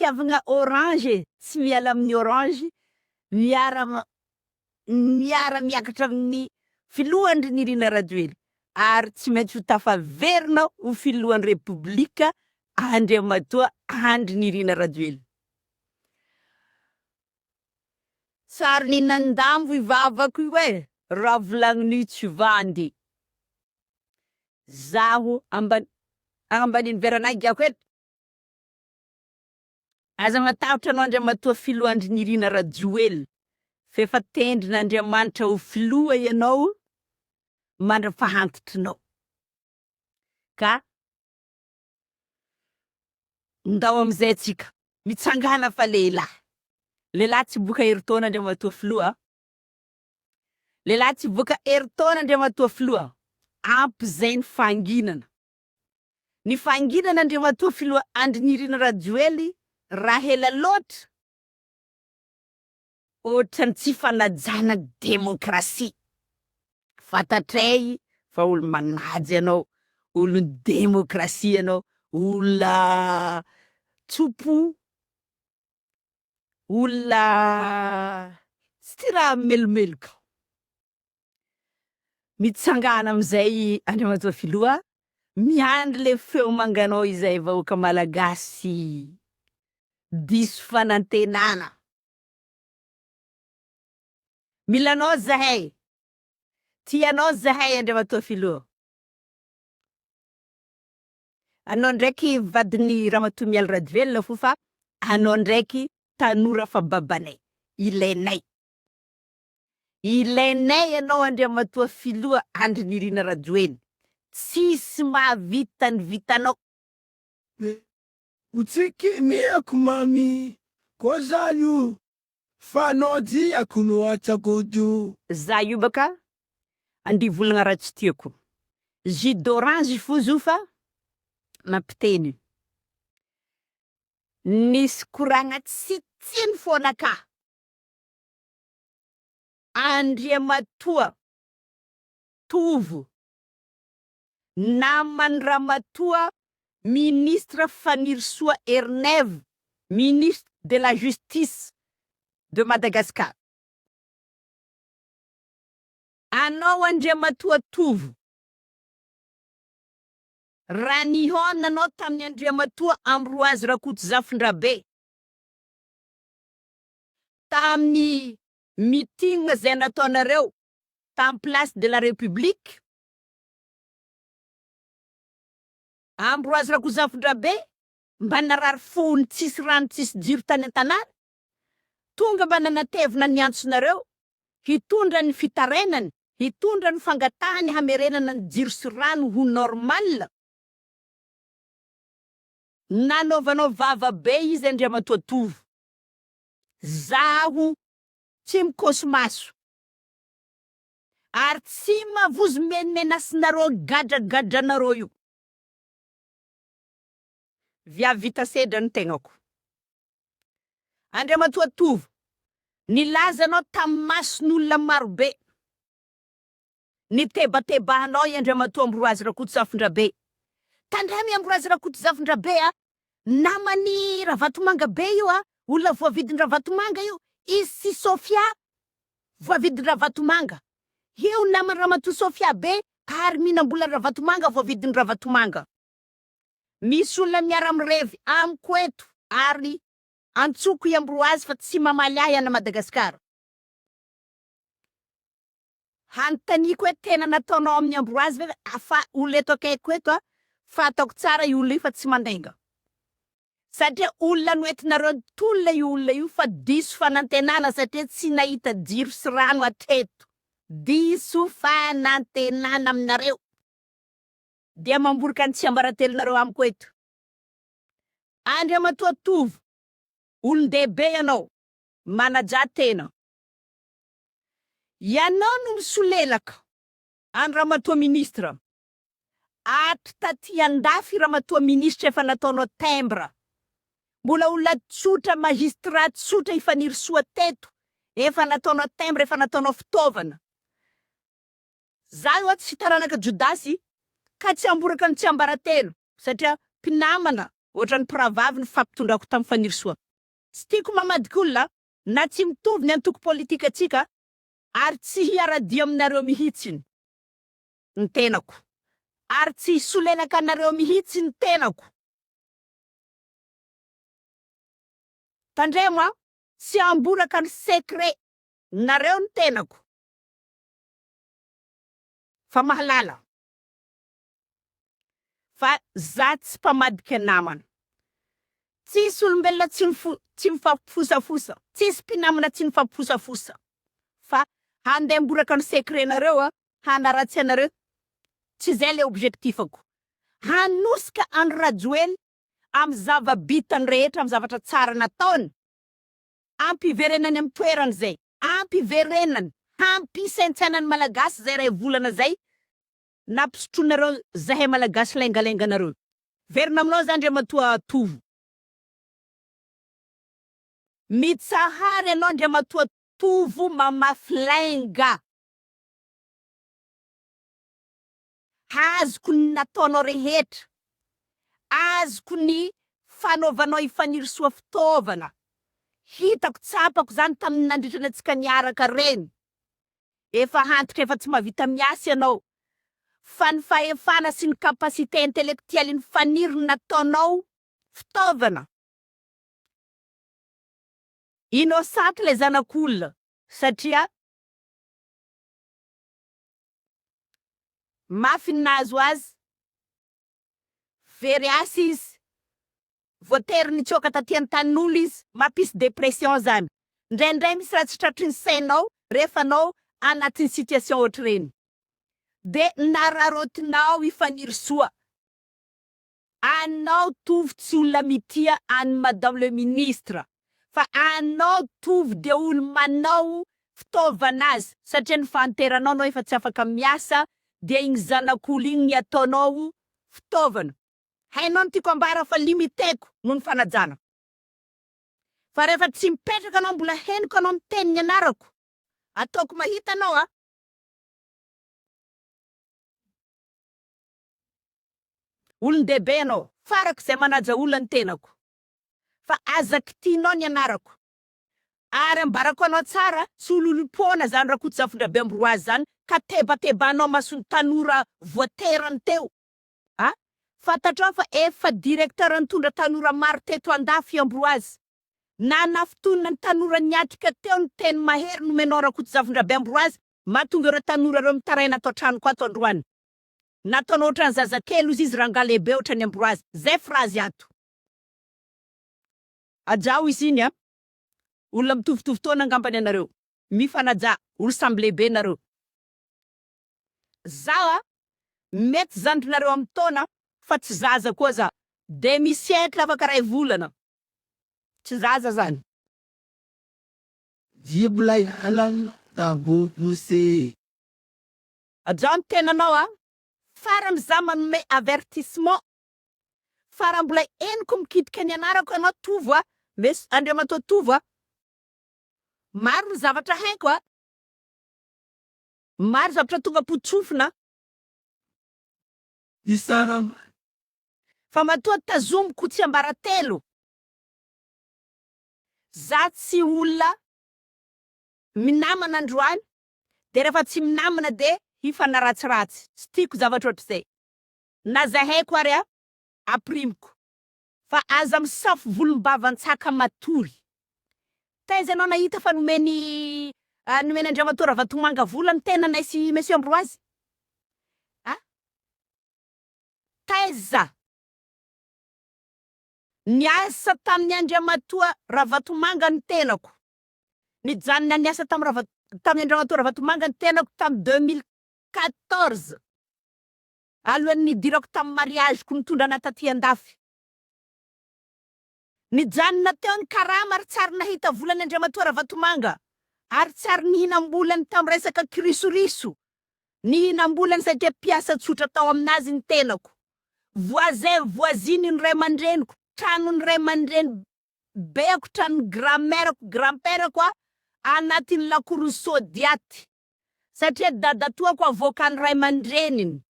fitiavagna orange tsy miala amin'ny orange miara miakatra amin'ny filohan'ny Nirina Rajoelina ary tsy maintsy ho tafaverina ho filohan'ny repoblika Andriamatoa Andry Nirina Rajoelina. Sary ny nandambo ivavako io raha volagnin'io tsy vandy. Zaho ambaniny veranay giako eto. Aza matahotra anao Andriamatoa filohandry Nirina Rajoelina. Fefa tendrin'Andriamanitra ho filoha ianao mandrapahantitrinao. Ka ndao amizay tsika mitsangana fa lehilahy. Lehilahy tsy boka heritaona Andriamatoa filoha. Lehilahy tsy boka heritaona Andriamatoa filoha. Ampy zay ny fanginana. Ny fanginana Andriamatoa filoha Andry Nirina Rajoelina raha hela loatra. Ohatrany tsy fanajana demokrasia. Fantatray fa olo manaja ianao, olo demokrasia ianao, olona tsopo, olona tsy tia raha melomeloka. Mitsangana amizay Andriamatoa filoha, miandry le feo manganao izay vahoaka malagasy. Diso fanantenana. Milanao zahay. Tianao zahay Andriamatoa filoha. Anao ndraiky vadiny Ramatoa Miala Rajoelina fo fa anao ndraiky tanora fa babanay. Ilainay. Ilainay anao Andriamatoa filoha Andry Nirina Rajoelina. Tsisy mahavita ny vitanao. Utsiki miako mami. Kwa zayu. Fanodi akuno atakodu. Zayu baka andi volagna raha tsy tiako. Jus d'orange fo zufa mampiteny. Nisy koragna tsy tiany foana ka. Andriamatoa tovo naman'ny Ramatoa ministre Fanirsoa Erneve, ministre de la justice de Madagascar. Anao Andriamatoa tovo. Raha nihona anao tamin'ny Andriamatoa Ambroise Rakotozafindrabe. Tamin'ny meeting zay nataonareo tamin'ny place de la République. Ambroise Rakotozafindrabe mba narary fony tsisy rano tsisy jiro tany an-tanàna. Tonga mba nanatevina ny antsonareo hitondra ny fitarenany, hitondra ny fangatahany hamerenana ny jiro sy rano ho normal. Nanaovanao vava be izy Andriamatoa tovo. Zaho tsy mikôsomaso. Ary tsy mavozo menasinareo gadragadranareo io. Viavita sedra ny tegnako. Andriamatoa tovo. Nilazanao tamin'ny mason'olona marobe. Nitebatebahanao i Andriamatoa Ambroise Rakotozafindrabe. Tandramy Ambroise Rakotozafindrabe namany Ravatomanga be io olona voavidiny Ravatomanga io. Izy Sofia voavidiny Ravatomanga. Io namany Ramatoa Sofia be ary minambola Ravatomanga voavidiny Ravatomanga. Misy olona miara-mirevy amiko eto ary antsoko i Ambroise fa tsy mamaly ahy ana Madagascar. Hantaniko hoe tena nataonao amin'ny Ambroise ve afa olona eto akaiko eto fatako tsara io olona io fa tsy mandenga. Satria olona noentinareo tolona io olona io fa diso fanantenana satria tsy nahita jiro sy rano atreto. Diso fanantenana aminareo. Dia mamborika ny tsiambaratelonareo amiko eto. Andriamatoa tovo. Olon-dehibe ianao. Manaja tena. Ianao no misolelaka. Any Ramatoa ministra. Atry taty andafy Ramatoa ministra efa nataonao tembra. Mbola olona tsotra magistrat tsotra ifanirsoa teto. Efa nataonao tembra, efa nataonao fitaovana. Zaho tsy taranaka Jodasy ka tsy amboraka ny tsiambaratelo satria mpinamana ohatrany pravavy ny fampitondrako tamin'ny fanirisoa. Tsy tiako mamadika olona na tsy mitovy ny antoko politika atsika ary tsy hiaradio aminareo mihitsiny ny tenako. Ary tsy hisolenaka anareo mihitsy ny tenako. Tandremo tsy amboraka ny secret nareo ny tenako. Fa mahalala. Fa za tsy mpamadika namana. Tsisy olombelona tsy mifampifosafosa. Tsisy mpinamana tsy mifampifosafosa. Fa handeha amboraka ny secret nareo hanaratsy anareo. Tsy zay le objectifako. Hanosika Andry Rajoelina am zava-bitany rehetra, am zavatra tsara nataony. Ampiverenany am toerany zay. Ampiverenany. Hampisaintsainany malagasy zay ray volana zay. Nampisotronareo zahay malagasy lengalenganareo. Verina aminao zany Andriamatoa Tovo. Mitsahary anao Andriamatoa Tovo mamafy lainga. Azoko ny nataonao rehetra. Azoko ny fanaovanao ifanirisoa fitaovana. Hitako tsapako zany tamin'ny nandritrana antsika niaraka reny. Efa antitra efa tsy mahavita miasa ianao. Fa ny fahefana sy ny kapasité intellectuelle ny faniriny nataonao fitaovana. Innocent le zanak'olona satria mafy nazo azy. Very asy izy. Voatery ny tsoka taty an-tanin'olo izy. Mampisy depression zany. Ndraindray misy raha tsy tratry ny sainao rehefa anao anatin'ny situation ohatr'ireny. De nararotinao ifanirisoa. Anao Tovo tsy olona mitia any Madame le Ministre. Fa anao Tovo de olo manao fitaovana azy. Satria ny fanteranao anao efa tsy afaka miasa. De igny zanak'olo igny ataonao fitaovana. Hainao ny tiako ambara fa limiteko noho ny fanajana. Fa rehefa tsy mipetraka anao mbola henoko anao ny teniny anarako. Ataoko mahita anao olon-dehibe anao. Farako zay manaja olona ny tenako. Fa azaka tianao ny anarako. Ary ambarako anao tsara, tsy ololom-pona zany Rakotozafindrabe Ambroazy zany, ka tebatebanao masony tanora voaterany teo. Fantatrao fa efa directeur nitondra tanora maro teto andafy Ambroazy. Na naftonina ny tanora niatrika teo ny teny mahery nomenao Rakotozafindrabe Ambroazy, mahatonga ireo tanora ireo mitaraina atao tranoko ato androany. Nataonao ohatrany zazakely izy ranga lehibe ohatrany Ambroazy. Zay frazy ato. Ajao izy iny olona mitovitovy taona angambany anareo. Mifanaja, olo samby lehibe nareo. Zaho mety zandrinareo amin'ny taona fa tsy zaza koa za. De misy siècle afaka ray volana. Tsy zaza zany. Jibolay halan tabotuse. Ajao ny tenanao fara mizaha manome avertissement. Fara mbola eniko mikitika ny anarako anao Tovo Mes Andriamatoa Tovo maro ny zavatra haiko maro zavatra tonga potsofina. Isara. Fa matoa tazomiko tsy ambaratelo. Za tsy olona minamana androany. De rehefa tsy minamana de hifanaratsiratsy. Tsy tiako zavatra ohatr'izay. Na zahaiko ary aprimiko. Fa aza misafo volombavan-tsaka matory. Taiza anao nahita fa nomeny Andriamatoa Ravatomanga vola ny tena naisy Monsieur Ambroazy? Taiza? Niasa tamin'ny Andriamatoa Ravatomanga ny tenako. Nijanona niasa tamin'ny Andriamatoa Ravatomanga ny tenako tamin'ny 2014. Alohan'ny nidirako tamin'ny mariageko nitondra ana taty andafy. Nijanona teo ny karama ary tsary nahita volany Andriamatoa Ravatomanga. Ary tsary nihinam-bolany tamin'ny resaka kirisoriso. Nihinam-bolany satria piasa tsotra tao aminazy ny tenako. Voisin voisine ny ray aman-dreniko. Trano ny ray aman-dreny beako, trano grand-mèreko, grand-pèreko anatin'ny lakoro sodiaty. Satria dadatoako avoaka ny ray aman-dreniny.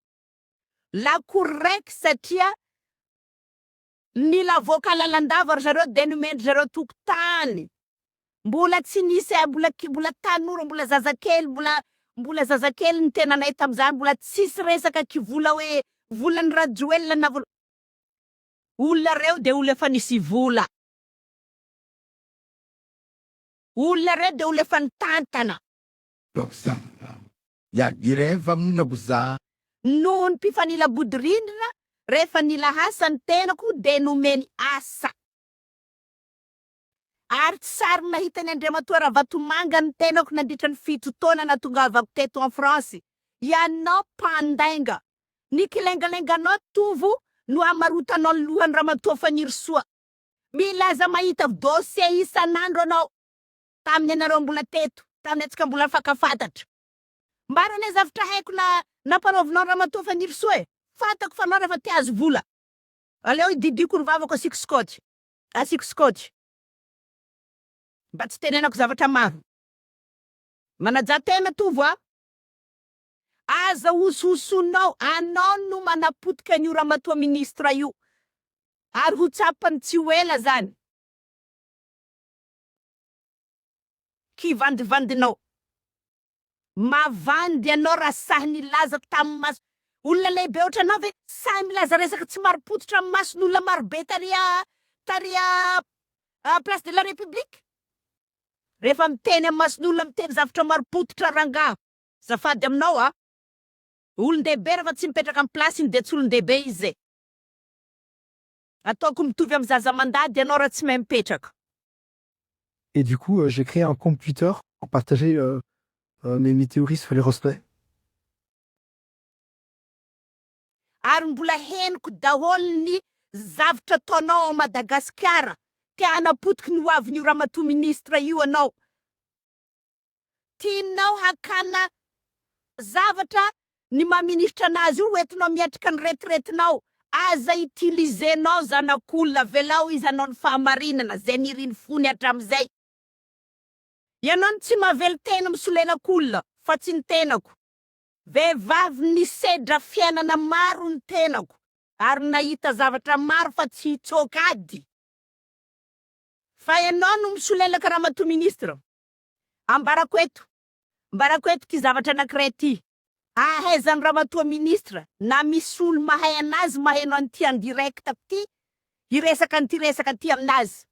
Lakoro raiky satria Mila avoka lalandava ry zareo de nomendry zareo tokotany. Mbola tsy nisy mbola tanora, mbola zazakely, mbola zazakely ny tenanay tam'izany, mbola tsisy resaka kivola hoe volan'ny Rajoelina na olona reo de olona efa nisy vola. Olona reo de olona efa nitantana. Rehefa amin'ino za Noho ny mpifanila bodirindrina, rehefa nila asa ny tenako de nomeny asa. Ary tsy sary nahitany Andriamatoa Ravatomanga ny tenako nandritra ny 7 taona natongavako teto en France. Ianao mpandainga, ny kilengalenganao tovo no amarotanao ny lohan'ny Ramatoa Fanirisoa. Milaza mahita dossier isan'andro anao. Tamin'ny anareo mbola teto, tamin'ny antsika mbola fakafantatra. Mbarane zavatra haiko nampanaovinao Ramatoa Fanirisoa e. Fantako fa anao rehefa te azo vola. Aleo ididiko ny vavako asiko scotch. Mba tsy tenenako zavatra maro. Manajatena tovo a. Aza ososonao, anao no manapotika an'io Ramatoa ministra io. Ary ho tsapany tsy ho ela zany. Kivandivandinao. Mavandy anao raha sahy nilaza tamin'ny maso. Olona lehibe ohatranao ve sahy milaza resaka tsy marim-pototra amin'ny mason'olona marobe taria Place de la République. Rehefa miteny amin'ny mason'olona miteny zavatra marim-pototra rangaha. Zafady aminao a. Olon-dehibe rehefa tsy mipetraka amin'ny plasiny de tsy olon-dehibe izy. Ataoko mitovy amin'ny zaza mandady anao raha tsy mahay mipetraka. Et du coup, j'ai créé un compte Twitter pour partager mes théories sur les retraits. Ary mbola henoko daholo ny zavatra ataonao ao Madagascar. Te hanapotiky ny hoavin'io Ramatoa ministra io anao. Tianao hakana zavatra ny maministra anazy io hoentinao miatrika ny retretinao. Aza utilisenao zanak'olona velao izy anao ny fahamarinana zay niriny fony hatramin'izay. Ianao tsy mavely tena misolenak'olona fa tsy ny tenako. Vehivavy ny sedra fiainana maro ny tenako. Ary nahita zavatra maro fa tsy hitsokady. Fa ianao no misolelaka Ramatoa ministra. Ambarako eto ki zavatra anankiray ty. Ahaizan'ny Ramatoa ministra na misy olo mahay anazy mahaino an'ty en direct ty, iresaka ty aminazy.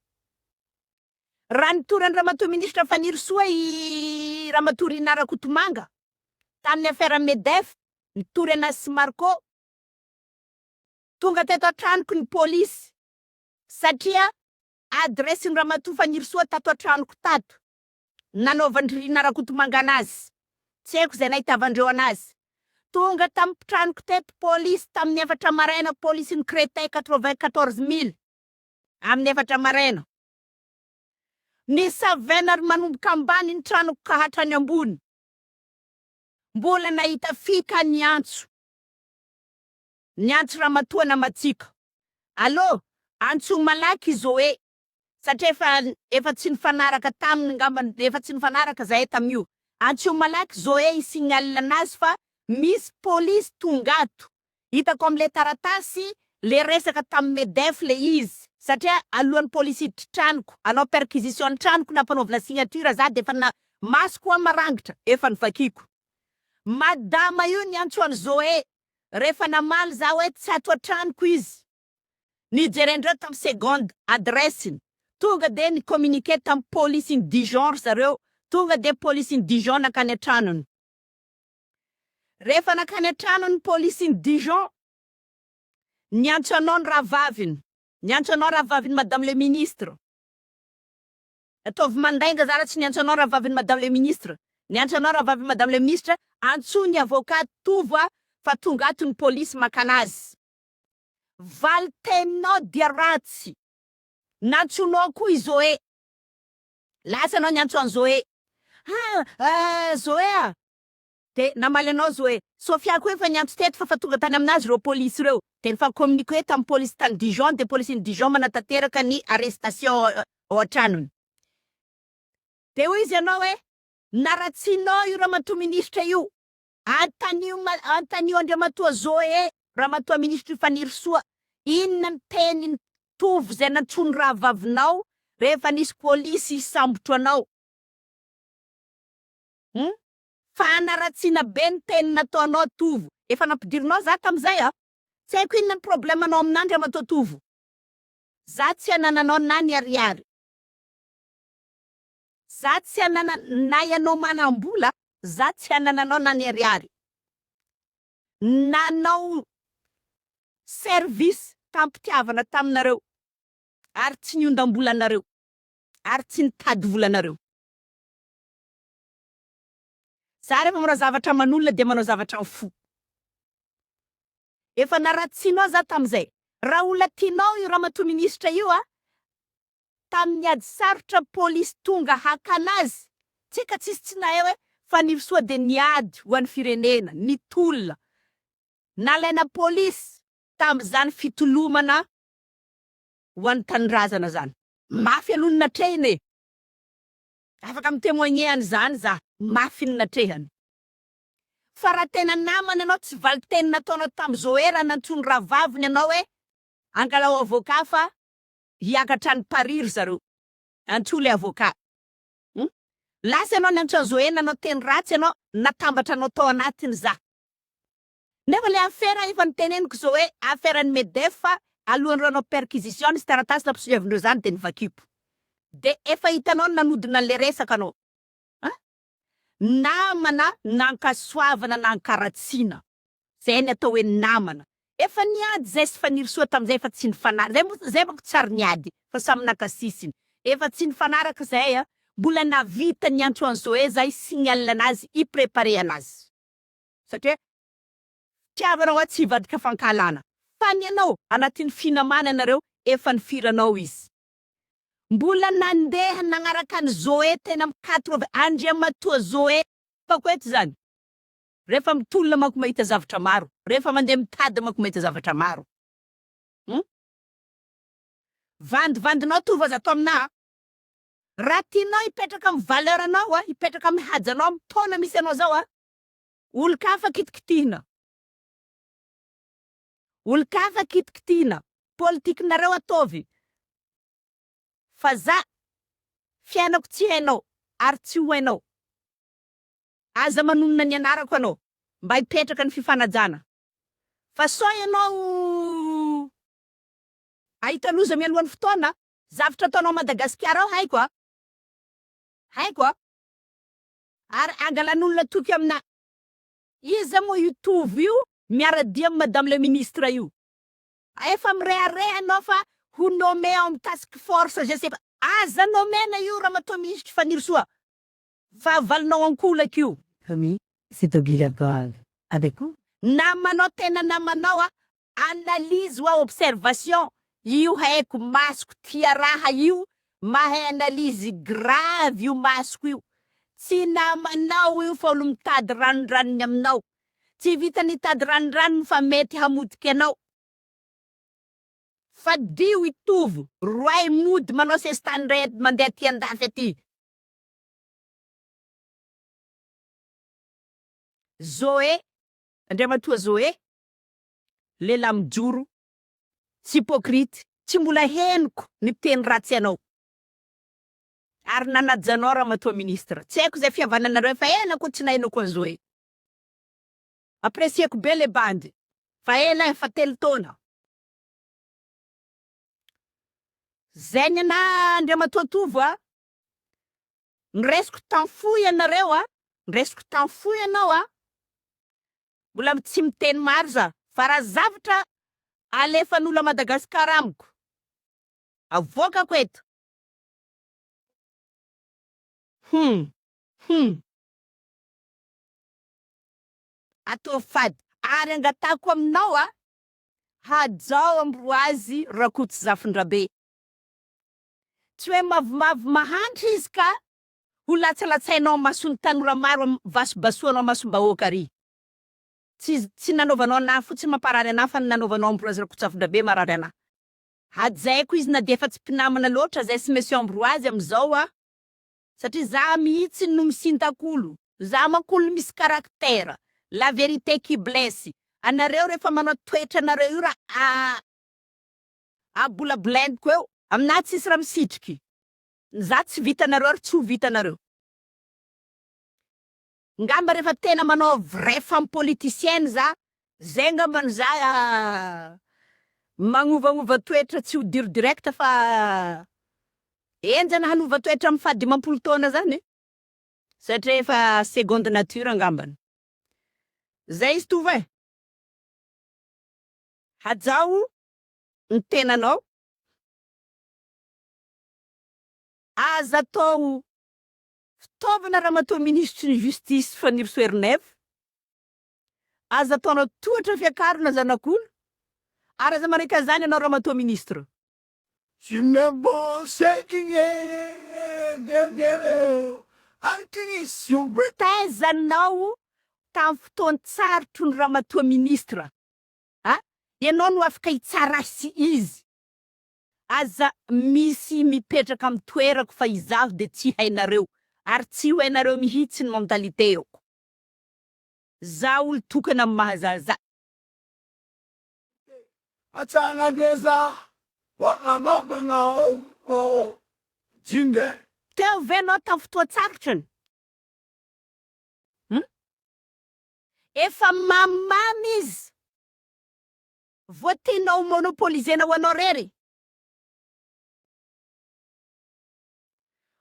Raha nitoran'ny Ramatoa ministra Fanirisoa i Ramatoa Rinara Kotomanga tamin'ny affaire MEDEF, nitory anazy sy Marco. Tonga teto antranoko ny polisy satria adresin'ny Ramatoa Fanirisoa tato antranoko tato. Nanaovan'ny Rinara Kotomanga anazy. Tsy haiko zay nahitavandreo anazy. Tonga tamin'ny mpitranoko teto polisy tamin'ny 4 maraina polisy ny Créteil 94 000. Amin'ny 4 maraina. Ny savena ary manomboka ambany ny tranoko ka hatrany ambony. Mbola nahita fika ny antso. Ny antso Ramatoa namatsika. Allo, antso malaky Zoé. Satria efa tsy nifanaraka taminy ngambany, efa tsy nifanaraka zahay tam'io. Antso malaky Zoé isignalina anazy fa misy polisy tongato. Hitako am'le taratasy le resaka tamin'ny MEDEF le izy. Satria alohan'ny polisy hiditra tranoko, anao perquisition tranoko nampanaovina signature za de efa masoko a marangitra, efa nivakiko. Madama io ny antsoany Zoé. Rehefa namaly za hoe tsy ato antranoko izy. Nijerendreo tamin'ny seconde adresiny. Tonga de ny communiqué tamin'ny polisy Dijon zareo. Tonga de polisy Dijon nakany antranony. Rehefa nakany antranony polisy Dijon, niantso anao ny rahavaviny. Niantso anao rahavaviny Madame le Ministre. Ataovy mandainga zara tsy niantso anao rahavaviny Madame le Ministre. Niantso anao rahavaviny Madame le Ministre, antsony avocat tovo fa tonga ato ny polisy makanazy. Valitenao dia ratsy. Nantsonao koa i Zoé. Lasa anao niantso an Zoé. Zoé a. De namaly anao Zoé. Sofia koa efa niantso teto fa tonga tany aminazy reo polisy reo. De fa communiqué tamin'ny polisy tany Dijon, de polisy Dijon manatanteraka ny arrestation ao antranony. De ho izy anao hoe naratsinao io Ramatoa ministra io. Antanio Andriamatoa Zoé, Ramatoa ministra Fanirisoa. Inona ny teniny tovo zay nantsony raha vavinao rehefa nisy polisy isambotro anao. Fa anaratsiana be ny teny nataonao tovo. Efa nampidirinao za tam'izay Tsy haiko inona ny problemanao amin'andry amatao tovo. Za tsy anananao na ny ariary. Za tsy anana na ianao manam-bola, za tsy anananao na ny ariary. Nanao service tampitiavana taminareo, ary tsy niondam-bolanareo, ary tsy nitady volanareo. Za rehefa manao zavatra manolona de manao zavatra fo. Efa naratsinao za tam'izay. Raha olona tianao io ramatoa ministra io tamin'ny ady sarotra polisy tonga hakanazy, tsika tsisy tsy nahay hoe fa nisoa de niady ho an'ny firenena, nitolona. Nalaina polisy tam'izany fitolomana ho an'ny tanindrazana zany. Mafy aloha ny natrehiny e. Afaka mitémoigner an'izany za, mafy ny natrehany. Fa raha tena namana anao tsy valy teny nataonao tam'izao era nantsony raha vaviny anao hoe angalao avocat fa hiakatra ny pariry zareo. Antsoly avocat. Lasa anao ny antsozoena anao teny ratsy anao natambatra anao tao anatiny za. Nefa le affaire efa niteneniko zao hoe affaire ny MEDEF fa alohan'ireo perquisition nisy taratasy nampisolevindreo zany de nivakipo. De efa hitanao nanodina le resaka anao. Namana nankasoavana nankaratsiana. Zay ny atao hoe namana. Efa niady zay sy fa nirisoa tam'izay fa tsy nifanaraka. Zay manko tsary niady fa samy nakasisiny. Efa tsy nifanaraka zay mbola navita ny antso an'izao hoe zay signal anazy iprepare anazy. Satria tiavanao tsy hivadika fankalana. Fa ny anao anatin'ny finamana nareo efa nifiranao izy. Mbola nandeha nagnaraka ny Zoé tena mikatro Andriamatoa Zoé. Fa koeto zany. Rehefa mitolona manko mahita zavatra maro. Rehefa mandeha mitady manko mahita zavatra maro. Vandivandinao tovo aza ato amina. Raha tianao hipetraka amin'ny valeur anao hipetraka amin'ny hajanao amin'ny taona misy anao zao olo-kafa kitikitihina. Olo-kafa kitikitihina. Politikinareo ataovy. Fa za fiainako tsy hainao ary tsy ho hainao. Aza manonona ny anarako anao mba hipetraka ny fifanajana. Fa so ianao ahita loza mialohan'ny fotoana, zavatra ataonao Madagascar haiko haiko ary angalan'olona toky amina. Iza moa io tovo io miaradia amin'ny madame le ministre io. Efa mirehareha anao fa ho nommé en task force, je sais pas. Aza nomena io ramatoa ministre fa nirisoa. Fa valinao ankolaka io. Famille, c'est obligatoire. Avec vous? Namanao tena namanao analyse ou observation. Io haiko masoko tia raha io, mahay analyse grave io masoko io. Tsy namanao io fa olo mitady ranondranony aminao. Tsy vita nitady ranondranony fa mety hamodika anao. Fa dio itovo, roay mody manao sestany red mandeha ty andafy aty. Zoé, Andriamatoa Zoé, lela mijoro, tsy hypocrite, tsy mbola henoko ny teny ratsy anao. Ary nanajanao ramatoa ministra. Tsy haiko zay fihavananareo fa ela ko tsy nahinao koa Zoé. Apresieko be le bandy. Fa ela fa telo taona. Zay ny Andriamatoa tovo Nresiko tanfoy anareo Nresiko tanfoy anao mbola tsy miteny maro za. Fa raha zavatra alefan'olo a Madagascar amiko. Avoakako eto. Atao fady. Ary angatako aminao hajao Ambroazy Rakoto Zafindrabe. Tsy hoe mavomavo mahantra izy ka ho latsalatsainao masony tanora maro vasobasoanao masombahoaka ary. Tsy nanaovanao na fotsiny mamparary anahy fa nanaovanao Ambroazy Rakoto Zafindrabe marary anahy. Hajaiko izy na de efa tsy mpinamana loatra zay sy monsieur Ambroazy amizao satria za mihitsy no misintakolo. Za makolo misy karaktera. La vérité qui blesse. Anareo rehefa manao toetra anareo io abolabolendiko eo aminahy tsisy raha misitriky za tsy vitanareo ary tsy ho vitanareo ngamba rehefa tena manao vrai femme politicienne za zay ngambany za magnovagnova toetra tsy ho diro direct fa enjana hanova toetra amy faha 50 taona zany satria efa seconde nature ngambany zay izy tova hajao ny tenanao aza atao fitaovana raha matoa ministre ny justice fanirisoerineva aza ataonao tohatra fiakarona zanak'olo ary aza mareka zany anao raha matoa ministre taizanao tamy fotoany tsarotro ny raha matoa ministre ianao no afaka hitsara sy izy aza misy mipetraka amy toerako fa izaho de tsy hainareo ary tsy ho hainareo mihitsy ny mentalitéoko za olo tokana amy mahazaza teo venao tamy fotoa tsarotrany efa mamamy izy voatinao monopolizenao anao rery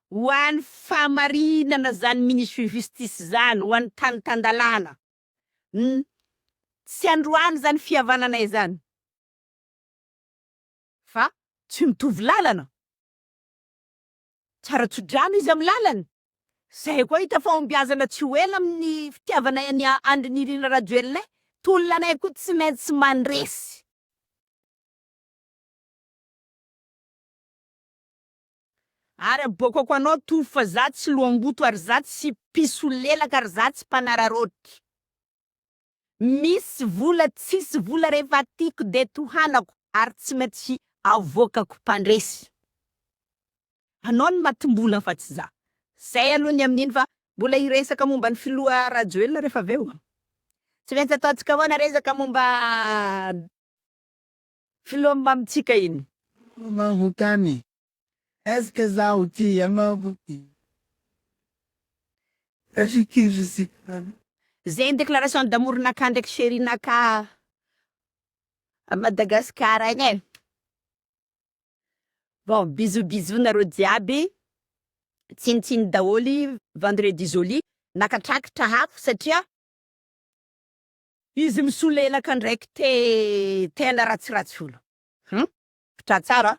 ho an'ny famarinana zany ministre justice zany ho an'ny tanitandalana tsy androany zany fihavananay zany fa tsy mitovy lalana tsara tsodrano izy amy lalany zay koa hita fahombiazana tsy ho ela amin'ny fitiavanay any Andry nirina Rajoelina tolonanay koa tsy maintsy mandresy ary abokako anao to fa za tsy loamboto ary za tsy piso lelaka ary za tsy mpanararotry misy vola tsisy vola rehefa tiako de tohanako ary tsy maintsy avokako mpandresy anao ny matimbola fa tsy za zay aloha ny amin'iny fa mbola hiresaka momba ny filoha Rajoelina rehefa aveo tsy maintsy ataontsika ahoana resaka momba filoha mamitsika iny Mahotany. Est-ce que ça outil est mort? Est-ce que je sais pas? zay ny déclaration d'amour-naka ndraiky chéri-naka à Madagascar agny bon bisous nareo jiaby tsinitsiny daholy vendredi joli nakatrakatra hako satria izy misolelaka ndraiky te tena ratsiratsy olo fitra tsara